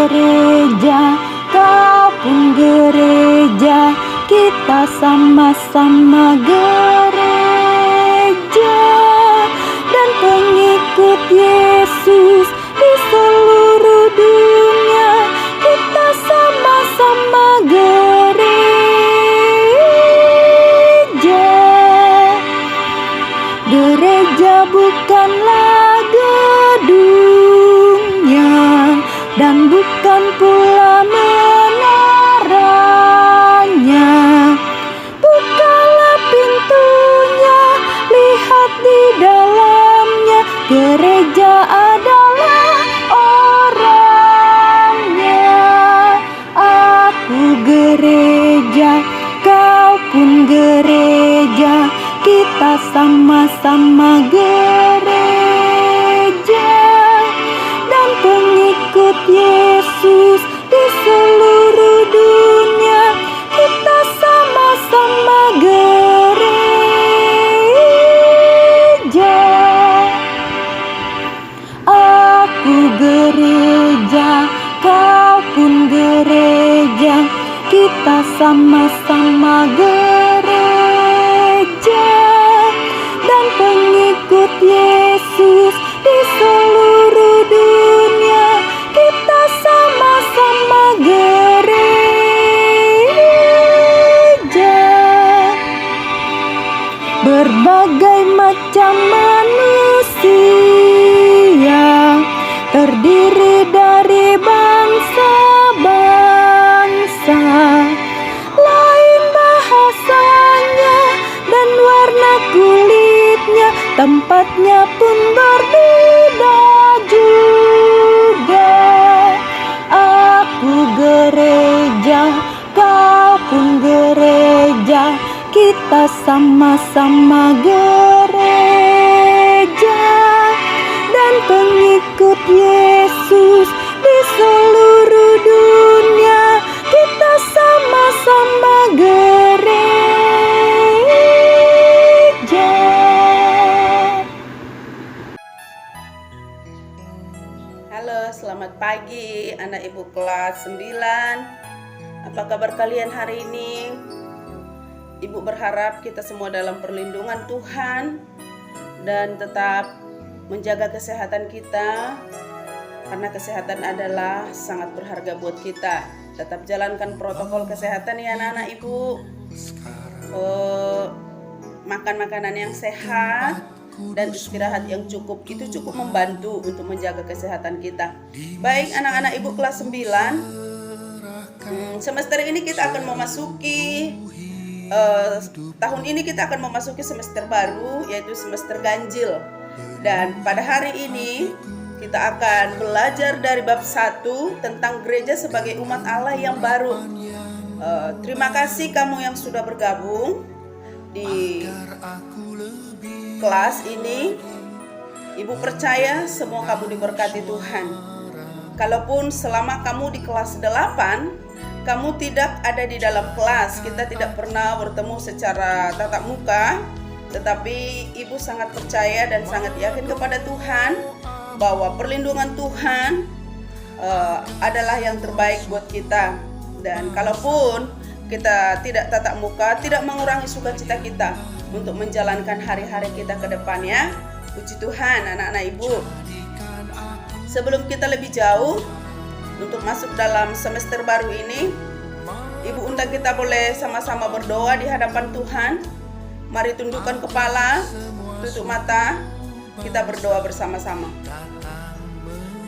gereja, kau pun gereja, kita sama-sama gereja. Dan pengikut Yesus di seluruh dunia, kita sama-sama gereja. Gereja bukanlah gedungnya, dan bukan pula menaranya. Bukalah pintunya, lihat di dalamnya. Gereja adalah orangnya. Aku gereja, kau pun gereja, kita sama-sama gereja. Dan pengikut Yesus di seluruh dunia, kita sama-sama gereja. Aku gereja, kau pun gereja, kita sama-sama gereja. Dan pengikut Yesus di seluruh dunia, kita sama-sama gereja. Berbagai macam manusia, terdiri dari bangsa-bangsa, lain bahasanya dan warna kulitnya, tempatnya pun berbeda juga. Aku gereja, kau pun gereja, kita sama-sama gereja. Dan pengikut Yesus di seluruh dunia, kita sama-sama gereja. Halo, selamat pagi anak ibu kelas 9. Apa kabar kalian hari ini? Ibu berharap kita semua dalam perlindungan Tuhan dan tetap menjaga kesehatan kita, karena kesehatan adalah sangat berharga buat kita. Tetap jalankan protokol kesehatan ya anak-anak ibu. Makan makanan yang sehat dan istirahat yang cukup, itu cukup membantu untuk menjaga kesehatan kita. Baik anak-anak ibu kelas 9, semester ini kita akan memasuki tahun ini kita akan memasuki semester baru, yaitu semester ganjil. Dan pada hari ini kita akan belajar dari bab 1 tentang gereja sebagai umat Allah yang baru. Terima kasih kamu yang sudah bergabung di kelas ini. Ibu percaya semua kamu diberkati Tuhan. Kalaupun selama kamu di kelas 8 kamu tidak ada di dalam kelas, kita tidak pernah bertemu secara tatap muka, tetapi ibu sangat percaya dan sangat yakin kepada Tuhan bahwa perlindungan Tuhan adalah yang terbaik buat kita. Dan kalaupun kita tidak tatap muka, tidak mengurangi sukacita kita untuk menjalankan hari-hari kita ke depannya. Puji Tuhan anak-anak ibu. Sebelum kita lebih jauh untuk masuk dalam semester baru ini, ibu undang kita boleh sama-sama berdoa di hadapan Tuhan. Mari tundukkan kepala, tutup mata, kita berdoa bersama-sama.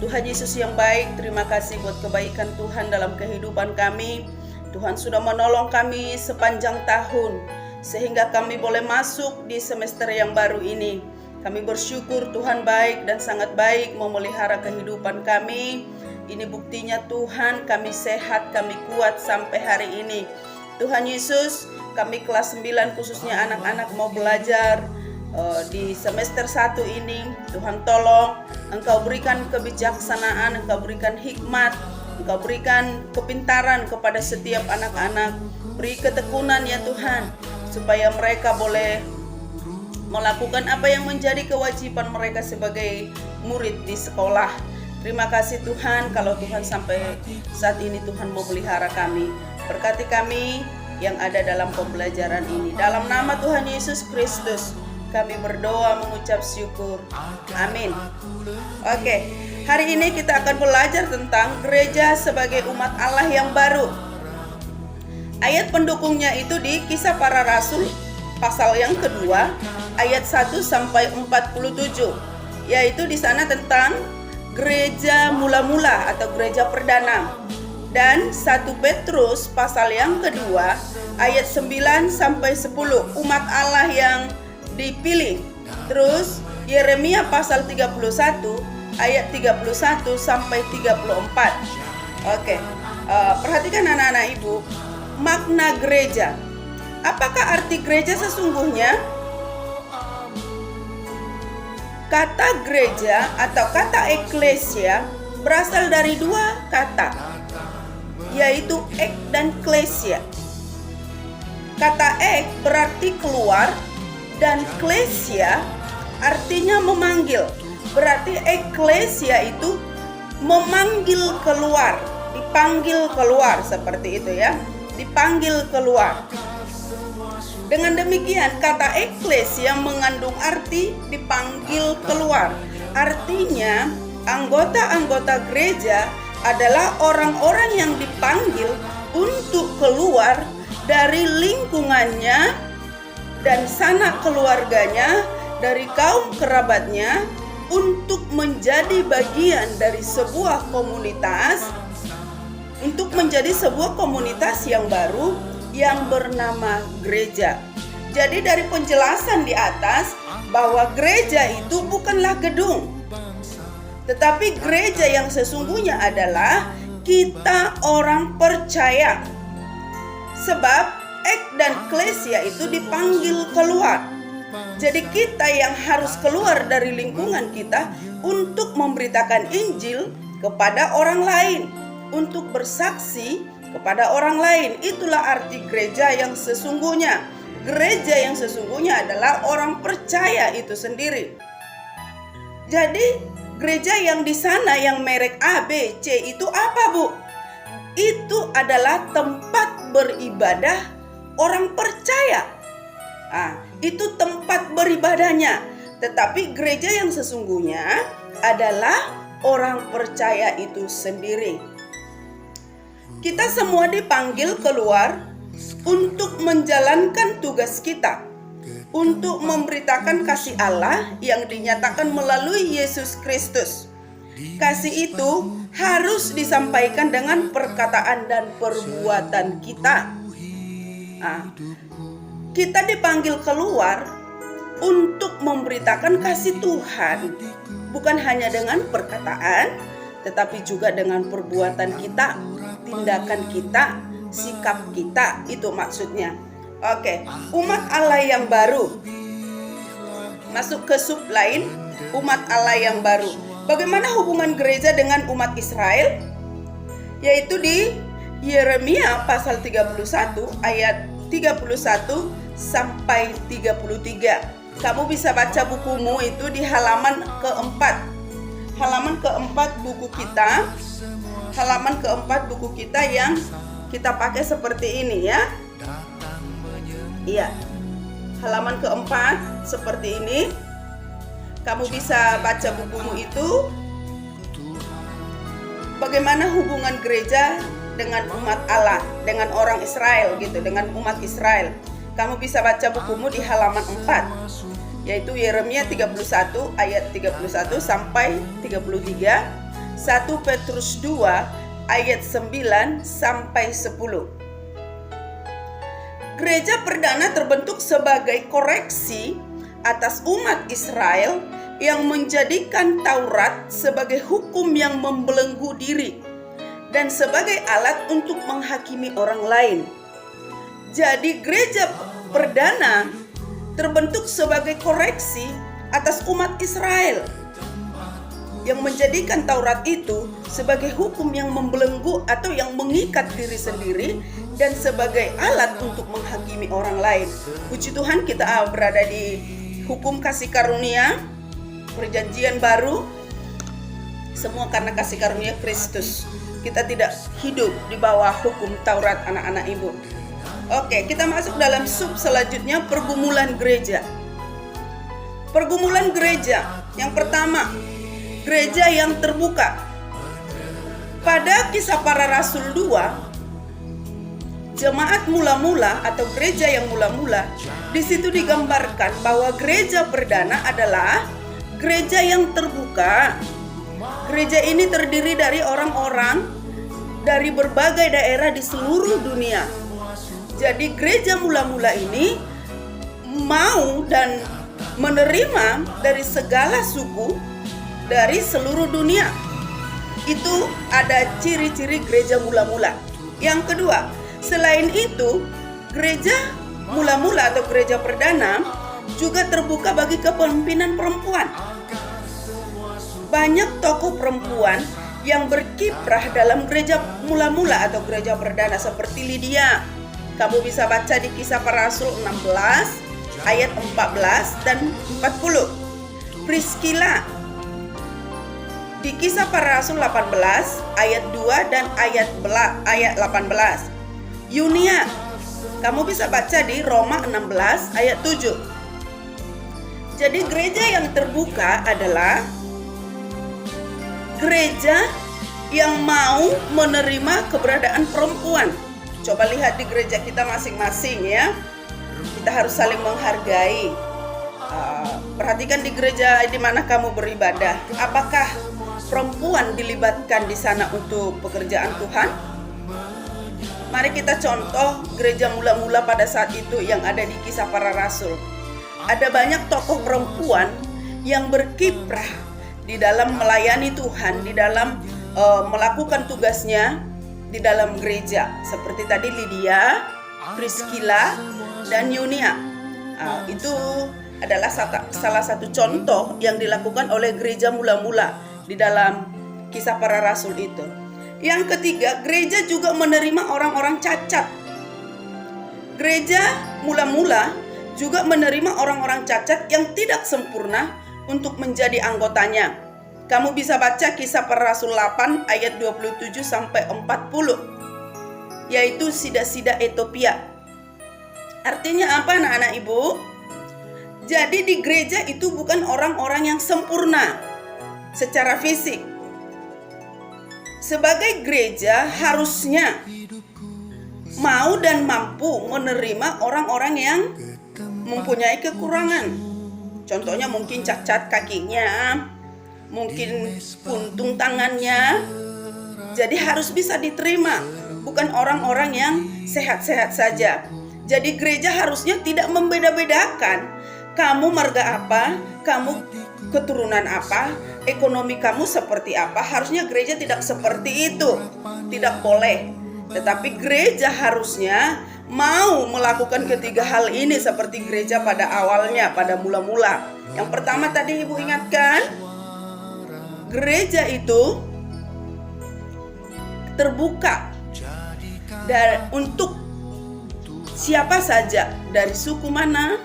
Tuhan Yesus yang baik, terima kasih buat kebaikan Tuhan dalam kehidupan kami. Tuhan sudah menolong kami sepanjang tahun, sehingga kami boleh masuk di semester yang baru ini. Kami bersyukur Tuhan baik dan sangat baik memelihara kehidupan kami. Ini buktinya Tuhan, kami sehat, kami kuat sampai hari ini. Tuhan Yesus, kami kelas 9 khususnya anak-anak mau belajar di semester 1 ini. Tuhan tolong, Engkau berikan kebijaksanaan, Engkau berikan hikmat, Engkau berikan kepintaran kepada setiap anak-anak. Beri ketekunan ya Tuhan, supaya mereka boleh melakukan apa yang menjadi kewajiban mereka sebagai murid di sekolah. Terima kasih Tuhan, kalau Tuhan sampai saat ini Tuhan memelihara kami. Berkati kami yang ada dalam pembelajaran ini. Dalam nama Tuhan Yesus Kristus, kami berdoa mengucap syukur. Amin. Oke, hari ini kita akan belajar tentang gereja sebagai umat Allah yang baru. Ayat pendukungnya itu di Kisah Para Rasul pasal yang kedua, ayat 1 sampai 47. Yaitu di sana tentang gereja mula-mula atau gereja perdana. Dan 1 Petrus pasal yang kedua ayat 9 sampai 10, umat Allah yang dipilih. Terus Yeremia pasal 31 ayat 31 sampai 34. Oke, perhatikan anak-anak ibu, makna gereja. Apakah arti gereja sesungguhnya? Kata gereja atau kata eklesia berasal dari dua kata, yaitu ek dan klesia. Kata ek berarti keluar dan klesia artinya memanggil. Berarti eklesia itu memanggil keluar, dipanggil keluar, seperti itu ya, dipanggil keluar. Dengan demikian, kata eklesia mengandung arti dipanggil keluar. Artinya, anggota-anggota gereja adalah orang-orang yang dipanggil untuk keluar dari lingkungannya dan sanak keluarganya, dari kaum kerabatnya, untuk menjadi bagian dari sebuah komunitas, untuk menjadi sebuah komunitas yang baru yang bernama gereja. Jadi dari penjelasan di atas bahwa gereja itu bukanlah gedung, tetapi gereja yang sesungguhnya adalah kita orang percaya. Sebab ek dan klesia itu dipanggil keluar. Jadi kita yang harus keluar dari lingkungan kita untuk memberitakan Injil kepada orang lain, untuk bersaksi kepada orang lain. Itulah arti gereja yang sesungguhnya. Gereja yang sesungguhnya adalah orang percaya itu sendiri. Jadi gereja yang di sana yang merek A, B, C itu apa, Bu? Itu adalah tempat beribadah orang percaya. Itu tempat beribadahnya. Tetapi gereja yang sesungguhnya adalah orang percaya itu sendiri. Kita semua dipanggil keluar untuk menjalankan tugas kita, untuk memberitakan kasih Allah yang dinyatakan melalui Yesus Kristus. Kasih itu harus disampaikan dengan perkataan dan perbuatan kita. Kita dipanggil keluar untuk memberitakan kasih Tuhan, bukan hanya dengan perkataan, tetapi juga dengan perbuatan kita, tindakan kita, sikap kita, itu maksudnya. Oke, umat Allah yang baru. Masuk ke sub lain, umat Allah yang baru. Bagaimana hubungan gereja dengan umat Israel? Yaitu di Yeremia pasal 31 ayat 31 sampai 33. Kamu bisa baca bukumu itu di halaman keempat. Halaman keempat buku kita. Halaman keempat buku kita yang kita pakai seperti ini ya. Iya. Halaman keempat seperti ini. Kamu bisa baca bukumu itu. Bagaimana hubungan gereja dengan umat Allah, dengan orang Israel gitu, dengan umat Israel. Kamu bisa baca bukumu di halaman 4, yaitu Yeremia 31 ayat 31 sampai 33, 1 Petrus 2 ayat 9 sampai 10. Gereja perdana terbentuk sebagai koreksi atas umat Israel yang menjadikan Taurat sebagai hukum yang membelenggu diri dan sebagai alat untuk menghakimi orang lain. Jadi gereja perdana terbentuk sebagai koreksi atas umat Israel yang menjadikan Taurat itu sebagai hukum yang membelenggu atau yang mengikat diri sendiri dan sebagai alat untuk menghakimi orang lain. Puji Tuhan, kita berada di hukum kasih karunia, perjanjian baru, Semua karena kasih karunia Kristus. Kita tidak hidup di bawah hukum Taurat, anak-anak ibu. Oke, kita masuk dalam sub selanjutnya, pergumulan gereja. Pergumulan gereja. Yang pertama, gereja yang terbuka. Pada Kisah Para Rasul 2, jemaat mula-mula atau gereja yang mula-mula, di situ digambarkan bahwa gereja perdana adalah gereja yang terbuka. Gereja ini terdiri dari orang-orang dari berbagai daerah di seluruh dunia. Jadi gereja mula-mula ini mau dan menerima dari segala suku dari seluruh dunia. Itu ada ciri-ciri gereja mula-mula. Yang kedua, selain itu, gereja mula-mula atau gereja perdana juga terbuka bagi kepemimpinan perempuan. Banyak tokoh perempuan yang berkiprah dalam gereja mula-mula atau gereja perdana seperti Lydia. Kamu bisa baca di Kisah Para Rasul 16 ayat 14 dan 40. Priscilla di Kisah Para Rasul 18 ayat 2 dan ayat 18. Yunia, kamu bisa baca di Roma 16 ayat 7. Jadi gereja yang terbuka adalah gereja yang mau menerima keberadaan perempuan. Coba lihat di gereja kita masing-masing ya. Kita harus saling menghargai. Perhatikan di gereja di mana kamu beribadah. Apakah perempuan dilibatkan di sana untuk pekerjaan Tuhan? Mari kita contoh gereja mula-mula pada saat itu yang ada di Kisah Para Rasul. Ada banyak tokoh perempuan yang berkiprah di dalam melayani Tuhan, di dalam melakukan tugasnya di dalam gereja. Seperti tadi Lydia, Priscilla, dan Yunia. Itu adalah salah satu contoh yang dilakukan oleh gereja mula-mula di dalam Kisah Para Rasul itu. Yang ketiga, gereja juga menerima orang-orang cacat. Gereja mula-mula juga menerima orang-orang cacat yang tidak sempurna untuk menjadi anggotanya. Kamu bisa baca Kisah Para Rasul 8 ayat 27 sampai 40, yaitu sida-sida Ethiopia. Artinya apa, anak-anak ibu? Jadi di gereja itu bukan orang-orang yang sempurna secara fisik. Sebagai gereja harusnya mau dan mampu menerima orang-orang yang mempunyai kekurangan. Contohnya mungkin cacat kakinya, mungkin puntung tangannya. Jadi harus bisa diterima, bukan orang-orang yang sehat-sehat saja. Jadi gereja harusnya tidak membeda-bedakan. Kamu marga apa, kamu keturunan apa, ekonomi kamu seperti apa. Harusnya gereja tidak seperti itu. Tidak boleh. Tetapi gereja harusnya mau melakukan ketiga hal ini seperti gereja pada awalnya, pada mula-mula. Yang pertama tadi ibu ingatkan, gereja itu terbuka dan untuk siapa saja, dari suku mana,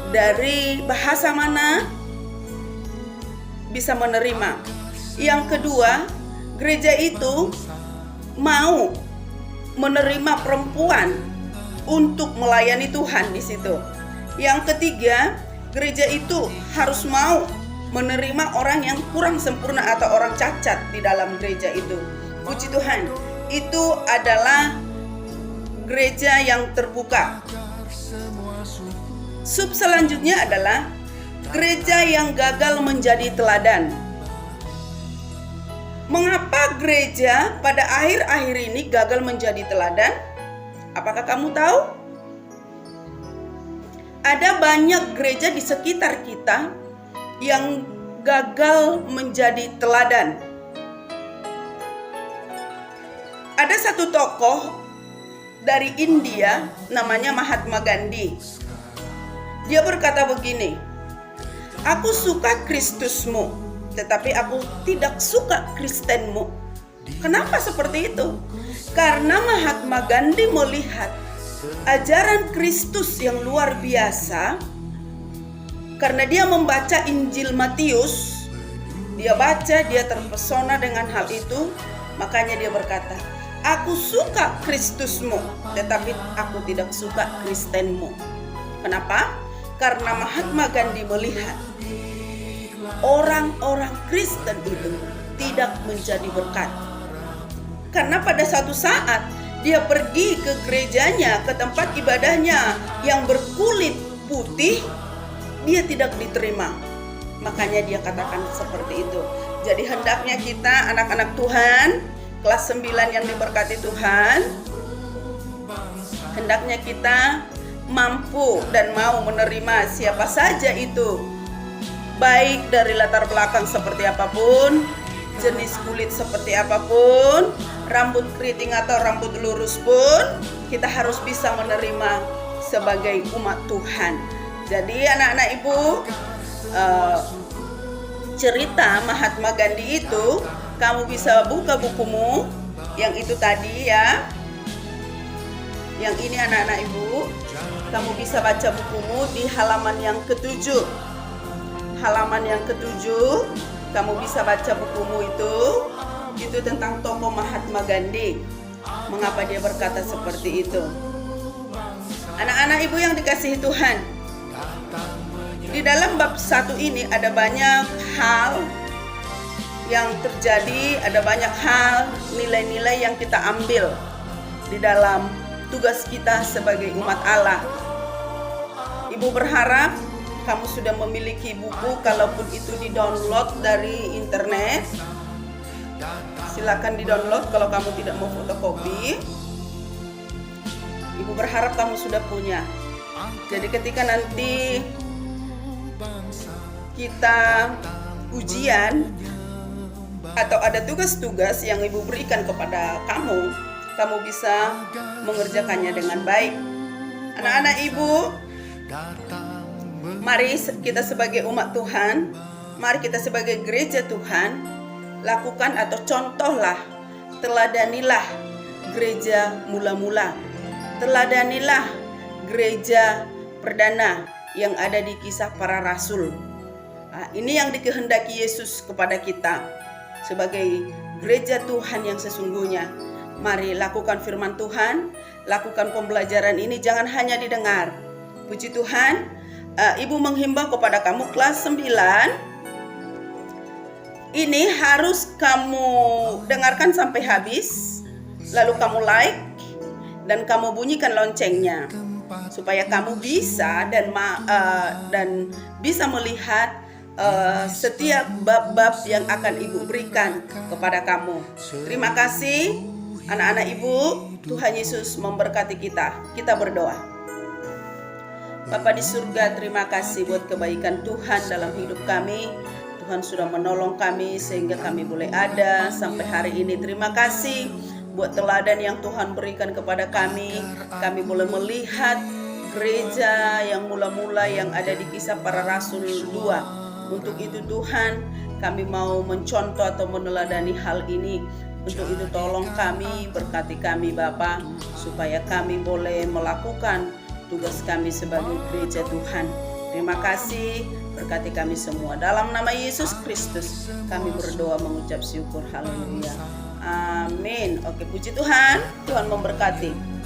dari bahasa mana, bisa menerima. Yang kedua, gereja itu mau menerima perempuan untuk melayani Tuhan di situ. Yang ketiga, gereja itu harus mau menerima orang yang kurang sempurna atau orang cacat di dalam gereja itu. Puji Tuhan, itu adalah gereja yang terbuka. Sub selanjutnya adalah gereja yang gagal menjadi teladan. Mengapa gereja pada akhir-akhir ini gagal menjadi teladan? Apakah kamu tahu? Ada banyak gereja di sekitar kita yang gagal menjadi teladan. Ada satu tokoh dari India namanya Mahatma Gandhi. Dia berkata begini, "Aku suka Kristusmu, tetapi aku tidak suka Kristenmu." Kenapa seperti itu? Karena Mahatma Gandhi melihat ajaran Kristus yang luar biasa. Karena dia membaca Injil Matius, Dia baca, dia terpesona dengan hal itu, makanya dia berkata, aku suka Kristusmu, tetapi aku tidak suka Kristenmu. Kenapa? Karena Mahatma Gandhi melihat orang-orang Kristen itu tidak menjadi berkat. Karena pada satu saat dia pergi ke gerejanya, ke tempat ibadahnya yang berkulit putih, dia tidak diterima. Makanya dia katakan seperti itu. Jadi hendaknya kita anak-anak Tuhan kelas 9 yang diberkati Tuhan, hendaknya kita mampu dan mau menerima siapa saja itu, baik dari latar belakang seperti apapun, jenis kulit seperti apapun, rambut keriting atau rambut lurus pun, kita harus bisa menerima sebagai umat Tuhan. Jadi anak-anak ibu, cerita Mahatma Gandhi itu kamu bisa buka bukumu yang itu tadi ya, yang ini anak-anak ibu, kamu bisa baca bukumu di halaman yang ke-7. Halaman yang ke-7 kamu bisa baca bukumu itu tentang tokoh Mahatma Gandhi. Mengapa dia berkata seperti itu? Anak-anak ibu yang dikasihi Tuhan, di dalam bab 1 ini ada banyak hal yang terjadi, ada banyak hal, nilai-nilai yang kita ambil di dalam tugas kita sebagai umat Allah. Ibu berharap kamu sudah memiliki buku, kalaupun itu di-download dari internet. Silakan di-download kalau kamu tidak mau fotokopi. Ibu berharap kamu sudah punya. Jadi ketika nanti kita ujian atau ada tugas-tugas yang ibu berikan kepada kamu, kamu bisa mengerjakannya dengan baik. Anak-anak ibu, mari kita sebagai umat Tuhan, mari kita sebagai gereja Tuhan, lakukan atau contohlah, teladanilah gereja mula-mula, teladanilah gereja perdana yang ada di Kisah Para Rasul. Nah, ini yang dikehendaki Yesus kepada kita sebagai gereja Tuhan yang sesungguhnya. Mari lakukan firman Tuhan, lakukan pembelajaran ini, jangan hanya didengar. Puji Tuhan, ibu menghimbau kepada kamu kelas 9, ini harus kamu dengarkan sampai habis, lalu kamu like dan kamu bunyikan loncengnya supaya kamu bisa dan bisa melihat setiap bab-bab yang akan ibu berikan kepada kamu. Terima kasih anak-anak ibu. Tuhan Yesus memberkati kita. Kita berdoa. Bapa di surga, terima kasih buat kebaikan Tuhan dalam hidup kami. Tuhan sudah menolong kami sehingga kami boleh ada sampai hari ini. Terima kasih buat teladan yang Tuhan berikan kepada kami. Kami boleh melihat gereja yang mula-mula yang ada di Kisah Para Rasul 2. Untuk itu Tuhan, kami mau mencontoh atau meneladani hal ini. Untuk itu tolong kami, berkati kami Bapa, supaya kami boleh melakukan tugas kami sebagai gereja Tuhan. Terima kasih, berkati kami semua. Dalam nama Yesus Kristus kami berdoa mengucap syukur. Haleluya. Amin. Oke, puji Tuhan. Tuhan memberkati.